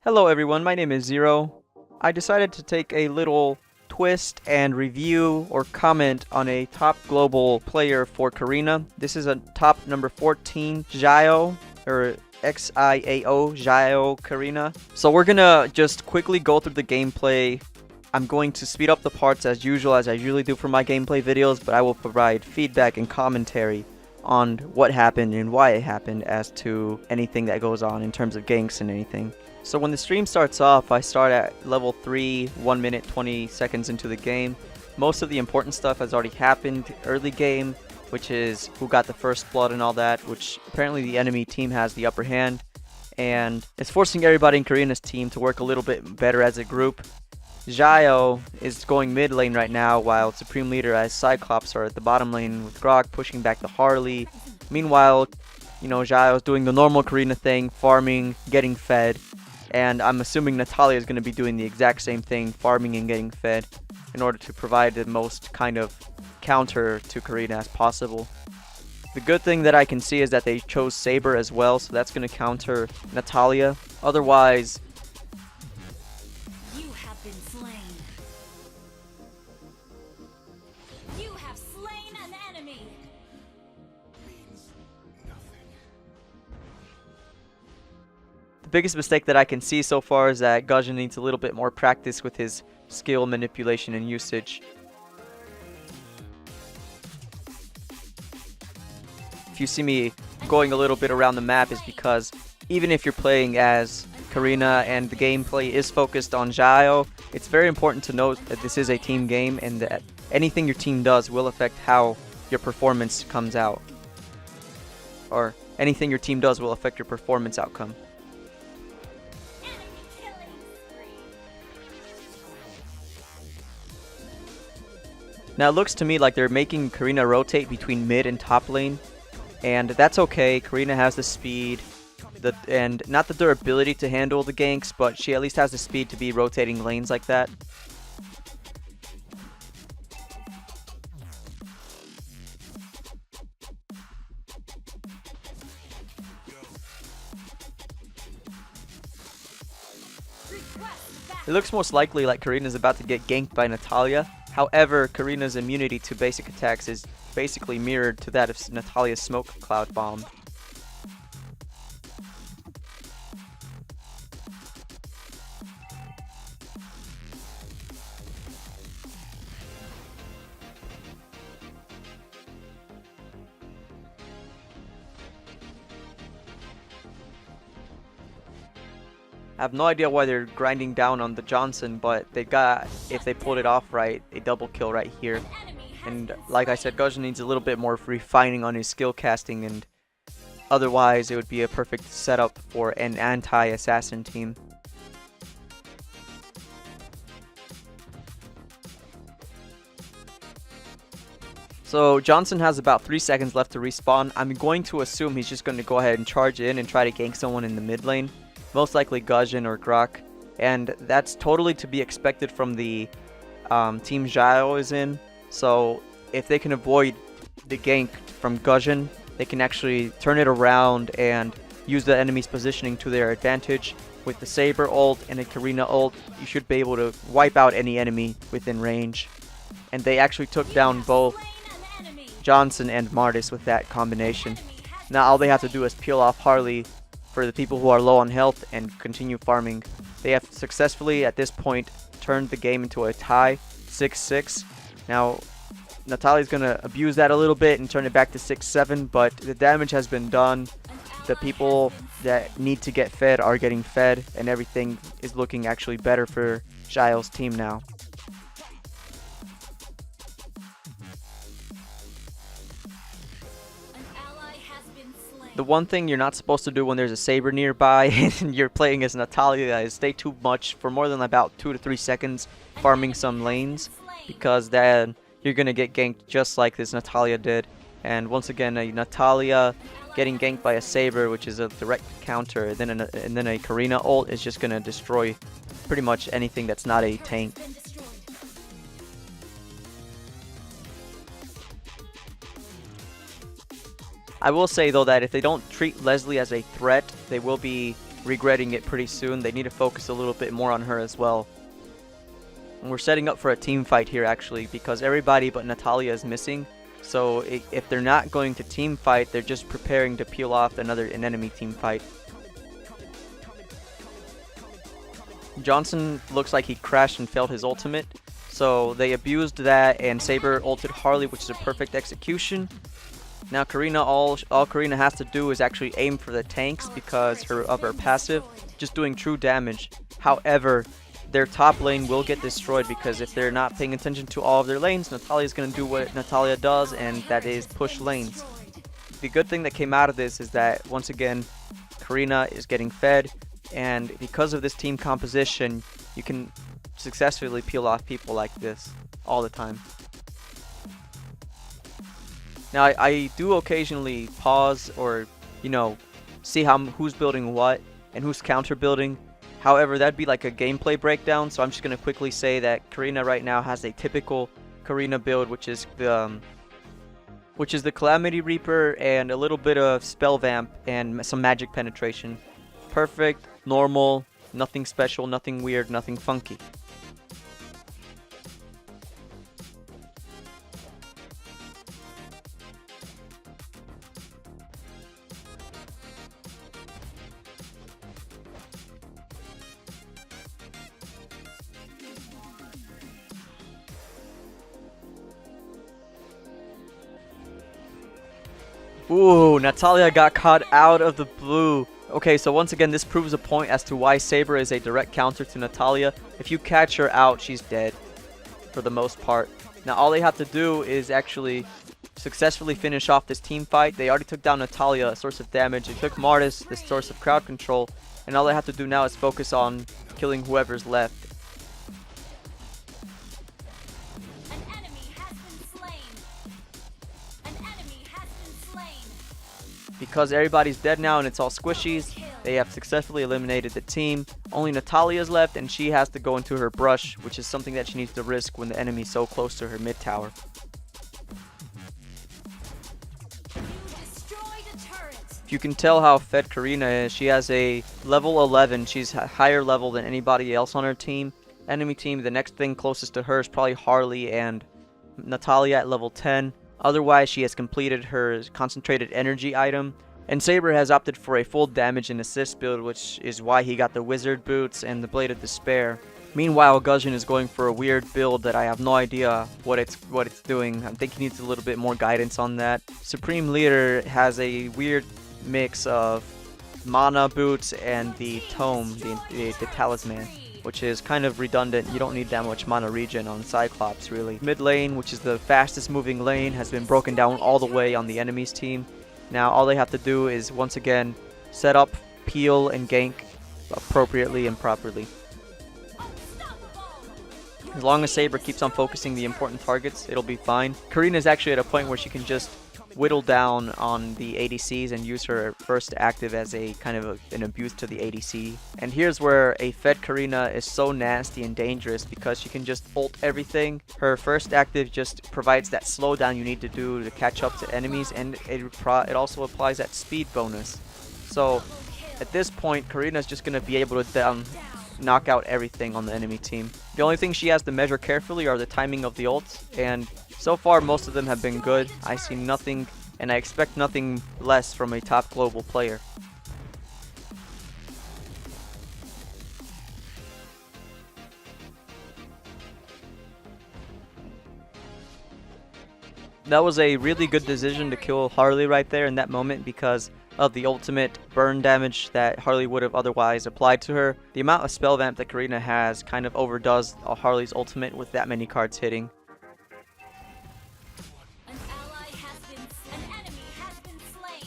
Hello everyone, my name is Zero. I decided to take a little twist and review or comment on a top global player for Karina. This is a top number 14, Xiao, or Xiao, Xiao Karina. So we're gonna just quickly go through the gameplay. I'm going to speed up the parts as usual, as I usually do for my gameplay videos, but I will provide feedback and commentary on what happened and why it happened as to anything that goes on in terms of ganks and anything. So when the stream starts off, I start at level 3, 1 minute 20 seconds into the game. Most of the important stuff has already happened early game, which is who got the first blood and all that, which apparently the enemy team has the upper hand. And it's forcing everybody in Karina's team to work a little bit better as a group. Xiao is going mid lane right now, while Supreme Leader as Cyclops are at the bottom lane with Grok pushing back the Harley. Meanwhile, Xiao is doing the normal Karina thing, farming, getting fed. And I'm assuming Natalia is going to be doing the exact same thing, farming and getting fed, in order to provide the most kind of counter to Karina as possible. The good thing that I can see is that they chose Saber as well, so that's going to counter Natalia. Otherwise, You have been slain. You have slain an enemy. the biggest mistake that I can see so far is that Gajin needs a little bit more practice with his skill manipulation and usage. If you see me going a little bit around the map, is because even if you're playing as Karina and the gameplay is focused on Xiao, it's very important to note that this is a team game and that anything your team does will affect how your performance comes out. Or anything your team does will affect your performance outcome. Enemy killing spree. Now it looks to me like they're making Karina rotate between mid and top lane, and that's okay. Karina has the speed, and not the durability to handle the ganks, but she at least has the speed to be rotating lanes like that. It looks most likely like Karina's about to get ganked by Natalia. However, Karina's immunity to basic attacks is basically mirrored to that of Natalia's smoke cloud bomb. I have no idea why they're grinding down on the Johnson, but they got, if they pulled it off right, a double kill right here. And like I said, Gajin needs a little bit more refining on his skill casting, and otherwise it would be a perfect setup for an anti-assassin team. So Johnson has about 3 seconds left to respawn. I'm going to assume he's just going to go ahead and charge in and try to gank someone in the mid lane. Most likely Gajin or Grok, and that's totally to be expected from the team Xiao is in. So if they can avoid the gank from Gajin, they can actually turn it around and use the enemy's positioning to their advantage. With the Saber ult and a Karina ult, you should be able to wipe out any enemy within range. And they actually took down both Johnson and Martis with that combination. Now all they have to do is peel off Harley for the people who are low on health and continue farming. They have successfully at this point turned the game into a tie, 6-6. Now Natalia's gonna abuse that a little bit and turn it back to 6-7, but the damage has been done. The people that need to get fed are getting fed, and everything is looking actually better for Xiao's team now. The one thing you're not supposed to do when there's a Saber nearby and you're playing as Natalia is stay too much for more than about 2 to 3 seconds farming some lanes, because then you're going to get ganked just like this Natalia did. And once again, a Natalia getting ganked by a Saber, which is a direct counter, and then a Karina ult is just going to destroy pretty much anything that's not a tank. I will say though that if they don't treat Leslie as a threat, they will be regretting it pretty soon. They need to focus a little bit more on her as well. And we're setting up for a team fight here actually, because everybody but Natalia is missing. So if they're not going to team fight, they're just preparing to peel off an enemy team fight. Johnson looks like he crashed and failed his ultimate. So they abused that, and Saber ulted Harley, which is a perfect execution. Now Karina, all Karina has to do is actually aim for the tanks because of her passive, just doing true damage. However, their top lane will get destroyed because if they're not paying attention to all of their lanes, Natalia's going to do what Natalia does, and that is push lanes. The good thing that came out of this is that, once again, Karina is getting fed, and because of this team composition, you can successfully peel off people like this all the time. Now I do occasionally pause or, you know, see who's building what and who's counter building. However, that'd be like a gameplay breakdown, so I'm just gonna quickly say that Karina right now has a typical Karina build, which is the Calamity Reaper and a little bit of Spell Vamp and some magic penetration. Perfect, normal, nothing special, nothing weird, nothing funky. Ooh, Natalia got caught out of the blue. Okay, so once again, this proves a point as to why Saber is a direct counter to Natalia. If you catch her out, she's dead for the most part. Now, all they have to do is actually successfully finish off this team fight. They already took down Natalia, a source of damage. They took Martis, the source of crowd control. And all they have to do now is focus on killing whoever's left. Because everybody's dead now and it's all squishies, they have successfully eliminated the team. Only Natalia's left, and she has to go into her brush, which is something that she needs to risk when the enemy's so close to her mid tower. If you can tell how fed Karina is, she has a level 11. She's a higher level than anybody else on her team. Enemy team, the next thing closest to her is probably Harley and Natalia at level 10. Otherwise, she has completed her concentrated energy item. And Saber has opted for a full damage and assist build, which is why he got the wizard boots and the blade of despair. Meanwhile, Guzhin is going for a weird build that I have no idea what it's doing. I think he needs a little bit more guidance on that. Supreme Leader has a weird mix of mana boots and the tome, the talisman, which is kind of redundant. You don't need that much mana regen on Cyclops, really. Mid lane, which is the fastest moving lane, has been broken down all the way on the enemy's team. Now all they have to do is, once again, set up, peel, and gank appropriately and properly. As long as Saber keeps on focusing the important targets, it'll be fine. Karina is actually at a point where she can just whittle down on the ADCs and use her first active as a kind of an abuse to the ADC. And here's where a fed Karina is so nasty and dangerous, because she can just ult everything. Her first active just provides that slowdown you need to do to catch up to enemies, and it also applies that speed bonus. So at this point, Karina's just going to be able to knock out everything on the enemy team. The only thing she has to measure carefully are the timing of the ults, and so far most of them have been good. I see nothing, and I expect nothing less from a top global player. That was a really good decision to kill Harley right there in that moment, because of the ultimate burn damage that Harley would have otherwise applied to her. The amount of spell vamp that Karina has kind of overdoes Harley's ultimate with that many cards hitting. An enemy has been slain.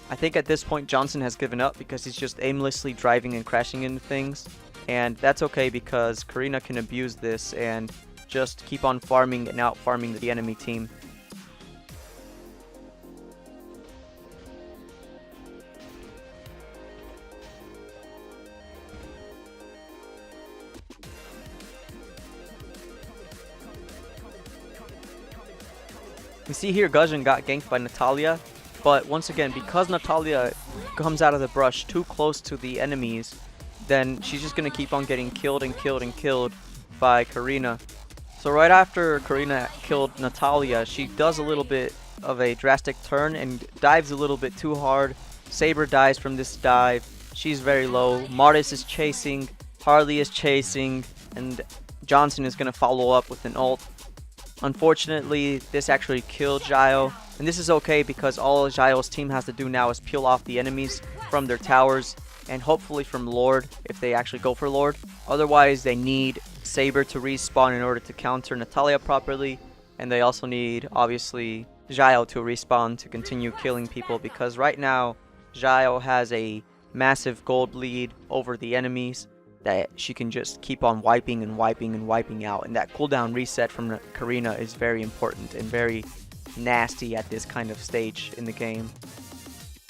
I think at this point Johnson has given up because he's just aimlessly driving and crashing into things. And that's okay, because Karina can abuse this and just keep on farming and out farming the enemy team. We see here Guzhin got ganked by Natalia, But once again, because Natalia comes out of the brush too close to the enemies, then she's just going to keep on getting killed and killed and killed by Karina. So right after Karina killed Natalia, she does a little bit of a drastic turn and dives a little bit too hard. Saber dies from this dive. She's very low. Martis is chasing. Harley is chasing. And Johnson is going to follow up with an ult. Unfortunately, this actually killed Xiao. And this is okay because all Xiao's team has to do now is peel off the enemies from their towers. And hopefully from Lord, if they actually go for Lord. Otherwise, they need Saber to respawn in order to counter Natalia properly. And they also need, obviously, Xiao to respawn to continue killing people. Because right now, Xiao has a massive gold lead over the enemies that she can just keep on wiping and wiping and wiping out. And that cooldown reset from Karina is very important and very nasty at this kind of stage in the game.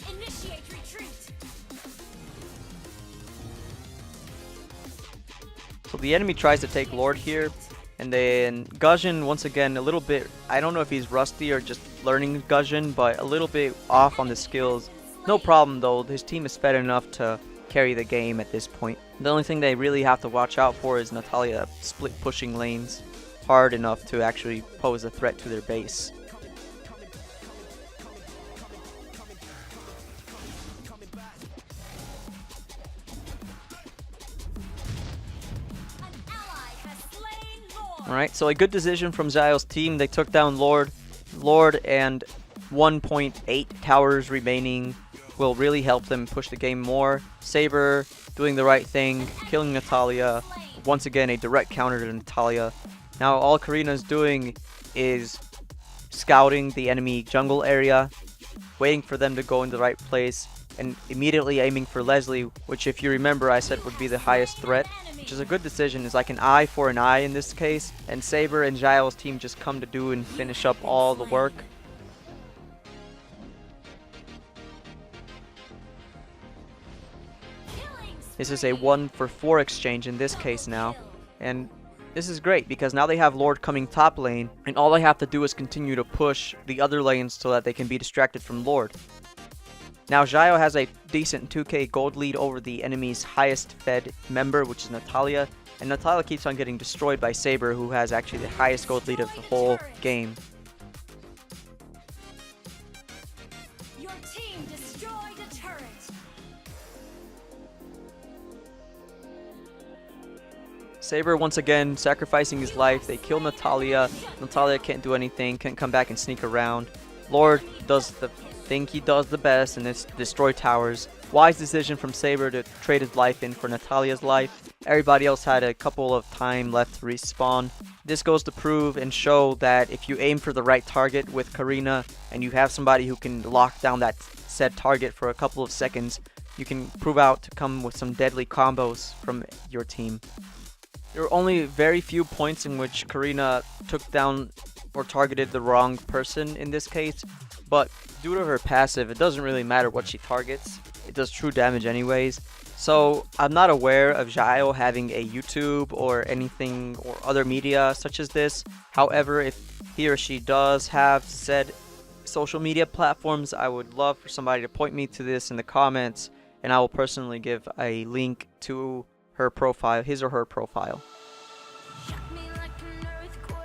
Initiate retreat. So the enemy tries to take Lord here, and then Guzhin once again a little bit, I don't know if he's rusty or just learning Guzhin, but a little bit off on the skills. No problem though, his team is fed enough to carry the game at this point. The only thing they really have to watch out for is Natalia split pushing lanes hard enough to actually pose a threat to their base. An ally has slain Lord. Alright, so a good decision from Xiao's team. They took down Lord and 1.8 towers remaining will really help them push the game more. Saber doing the right thing, killing Natalia. Once again, a direct counter to Natalia. Now all Karina's doing is scouting the enemy jungle area, waiting for them to go in the right place, and immediately aiming for Leslie, which if you remember I said would be the highest threat, which is a good decision. It's like an eye for an eye in this case, and Saber and Xiao's team just come to do and finish up all the work. This is a 1-for-4 exchange in this case now, and this is great because now they have Lord coming top lane, and all they have to do is continue to push the other lanes so that they can be distracted from Lord. Now Xiao has a decent 2k gold lead over the enemy's highest fed member, which is Natalia, and Natalia keeps on getting destroyed by Saber, who has actually the highest gold lead of the whole game. Your team destroyed a turret. Saber once again sacrificing his life. They kill Natalia. Natalia can't do anything, can't come back and sneak around. Lord does the thing he does the best, and it's destroy towers. Wise decision from Saber to trade his life in for Natalia's life. Everybody else had a couple of time left to respawn. This goes to prove and show that if you aim for the right target with Karina and you have somebody who can lock down that said target for a couple of seconds, you can prove out to come with some deadly combos from your team. There were only very few points in which Karina took down or targeted the wrong person in this case, but due to her passive, it doesn't really matter what she targets. It does true damage anyways. So I'm not aware of Xiao having a YouTube or anything or other media such as this. However, if he or she does have said social media platforms, I would love for somebody to point me to this in the comments, and I will personally give a link to her profile, his or her profile. Shock me like an earthquake.